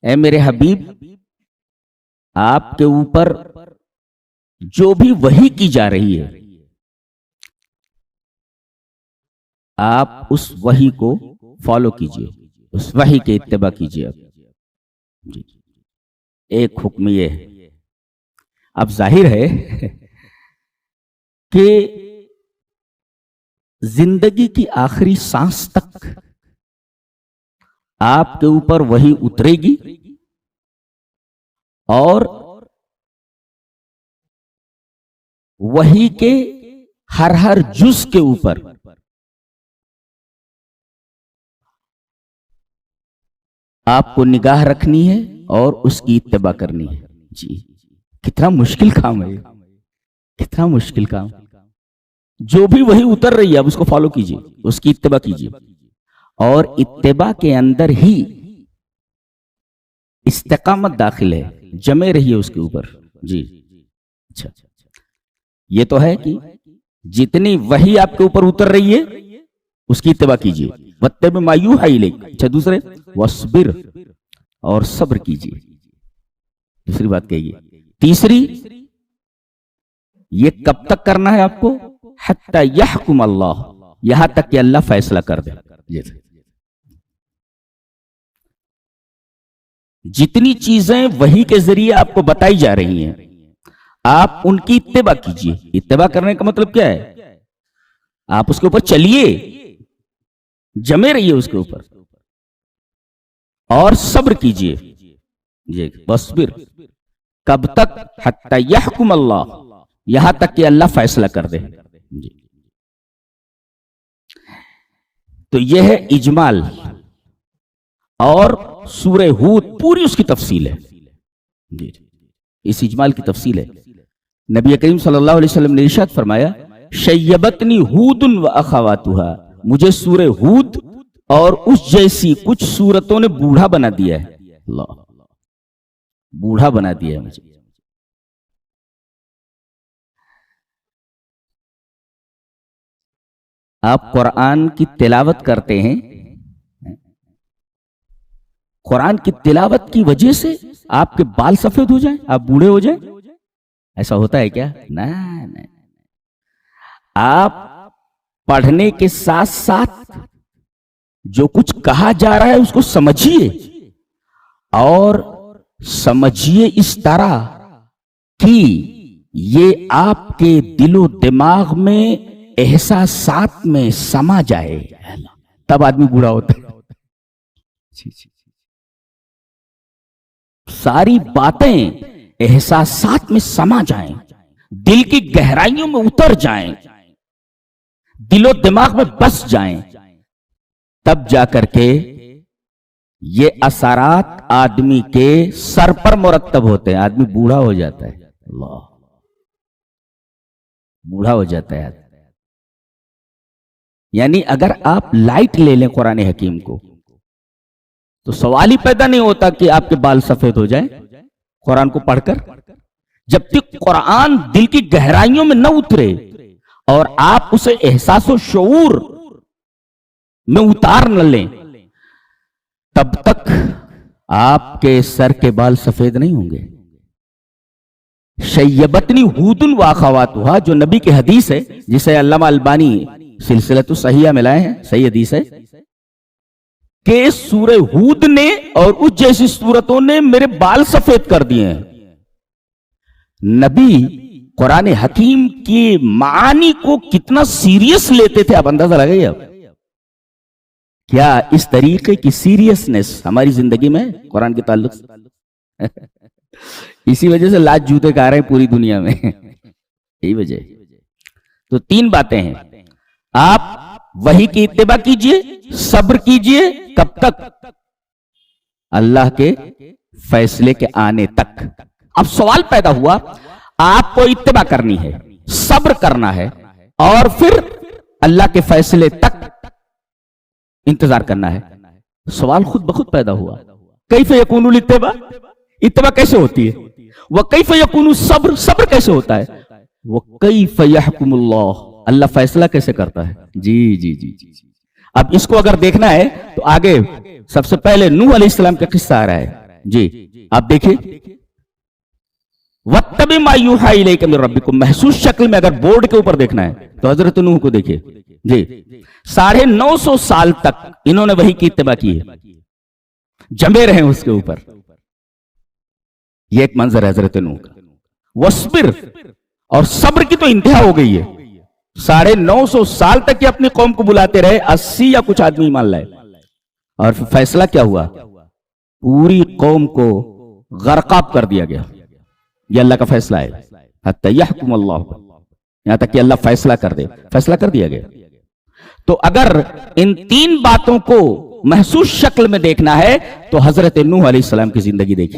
اے میرے حبیب، آپ کے اوپر جو بھی وحی کی جا رہی ہے آپ اس وحی کو فالو کیجئے، اس وحی کے اتباع کیجئے. جی ایک حکم یہ ہے. اب ظاہر ہے کہ زندگی کی آخری سانس تک آپ کے اوپر وحی اترے گی اور وحی کے ہر جز کے اوپر آپ کو نگاہ رکھنی ہے اور اس کی اتباع کرنی ہے. جی کتنا مشکل کام ہے، کتنا مشکل کام. جو بھی وحی اتر رہی ہے آپ اس کو فالو کیجئے، اس کی اتباع کیجئے، اور اتباع کے اندر ہی استقامت داخل ہے، جمے رہیے اس کے اوپر. جی اچھا، یہ تو ہے کہ جتنی وحی آپ کے اوپر اتر رہی ہے اس کی اتباع کیجئے. وَاتَّبِعْ مَا یُوحَىٰ إِلَیْکَ. اچھا دوسرے وَاصْبِرْ، اور صبر کیجئے. دوسری بات کہیے. تیسری، یہ کب تک کرنا ہے آپ کو؟ حتی یحکم اللہ، یہاں تک کہ اللہ فیصلہ کر دے. جتنی چیزیں وحی کے ذریعے آپ کو بتائی جا رہی ہیں آپ ان کی اتباع کیجئے. اتباع کرنے کا مطلب کیا ہے؟ آپ اس کے اوپر چلیے، جمے رہیے اس کے اوپر، اور صبر کیجئے. جی وَاصْبِرْ، کب تک؟ حتی یحکم اللہ، یہاں تک کہ اللہ فیصلہ کر دے. جی تو یہ ہے اجمال، اور سورہ ہود پوری اس کی تفصیل ہے. جی اس اجمال کی تفصیل ہے. نبی کریم صلی اللہ علیہ وسلم نے ارشاد فرمایا شیبتنی ہود و اخواتها، مجھے سورہ ہود اور اس جیسی کچھ سورتوں نے بوڑھا بنا دیا ہے. اللہ، بوڑھا بنا دیا ہے مجھے. آپ قرآن کی تلاوت کرتے ہیں، قرآن کی تلاوت کی وجہ سے آپ کے بال سفید ہو جائیں، آپ بوڑھے ہو جائیں؟ ایسا ہوتا ہے کیا؟ نہیں. آپ پڑھنے کے ساتھ ساتھ جو کچھ کہا جا رہا ہے اس کو سمجھیے، اور سمجھیے اس طرح کہ یہ آپ کے دل و دماغ میں احساسات میں سما جائے، تب آدمی بوڑھا ہوتا ہے. ساری باتیں احساسات میں سما جائیں، دل کی گہرائیوں میں اتر جائیں، دل و دماغ میں بس جائیں، تب جا کر کے یہ اثرات آدمی کے سر پر مرتب ہوتے ہیں. آدمی بوڑھا ہو جاتا ہے. اللہ، بوڑھا ہو جاتا ہے. یعنی اگر آپ لائٹ لے لیں قرآن حکیم کو تو سوال ہی پیدا نہیں ہوتا کہ آپ کے بال سفید ہو جائیں قرآن کو پڑھ کر. جب تک قرآن دل کی گہرائیوں میں نہ اترے اور آپ اسے احساس و شعور میں اتار نہ لیں تب تک آپ کے سر کے بال سفید نہیں ہوں گے. شیبتنی ہود و اخواتها جو نبی کی حدیث ہے، جسے علامہ البانی سلسلۃ الصحیحہ میں لائے ہیں، صحیح حدیث ہے کہ سورہ ہود نے اور اس جیسی سورتوں نے میرے بال سفید کر دیے ہیں. نبی قرآن حکیم کی معانی کو کتنا سیریس لیتے تھے آپ اندازہ لگائیے. آپ کیا اس طریقے کی سیریسنس ہماری زندگی میں قرآن کے تعلق سے؟ اسی وجہ سے لاج جوتے کھا رہے ہیں پوری دنیا میں، یہی وجہ. تو تین باتیں ہیں. آپ وحی کی اتباع کیجئے، صبر کیجئے، کب تک؟ اللہ کے فیصلے کے آنے تک. اب سوال پیدا ہوا، آپ کو اتباع کرنی ہے، صبر کرنا ہے، اور پھر اللہ کے فیصلے تک انتظار کرنا ہے. سوال خود بخود پیدا ہوا، کیف یکون الاتباع، اتباع کیسے ہوتی ہے؟ وکیف یکون الصبر، صبر کیسے ہوتا ہے؟ وکیف یحکم اللہ، اللہ فیصلہ کیسے کرتا ہے؟ جی جی جی جی. اب اس کو اگر دیکھنا ہے تو آگے سب سے پہلے نوح علیہ السلام کا قصہ آ رہا ہے. جی آپ دیکھیں وَاتَّبِعْ مَا يُوحَىٰ إِلَيْكَ مِن رَبِّكُمْ، محسوس شکل میں اگر بورڈ کے اوپر دیکھنا ہے تو حضرت نوح کو دیکھیں جی 950 سال تک انہوں نے وحی کی اتباع کی ہے، جمے رہے اس کے اوپر. یہ ایک منظر ہے حضرت نوح کا. وَاصْبِرْ، اور صبر کی تو انتہا ہو گئی ہے. 950 سال تک یہ اپنی قوم کو بلاتے رہے، 80 یا کچھ آدمی مان لائے، اور فیصلہ کیا ہوا؟ پوری قوم کو غرقاب کر دیا گیا. یہ اللہ کا فیصلہ ہے. حتی یحکم اللہ، یہاں تک کہ اللہ فیصلہ کر دے، فیصلہ کر دیا گیا. تو اگر ان 3 باتوں کو محسوس شکل میں دیکھنا ہے تو حضرت نوح علیہ السلام کی زندگی دیکھیں.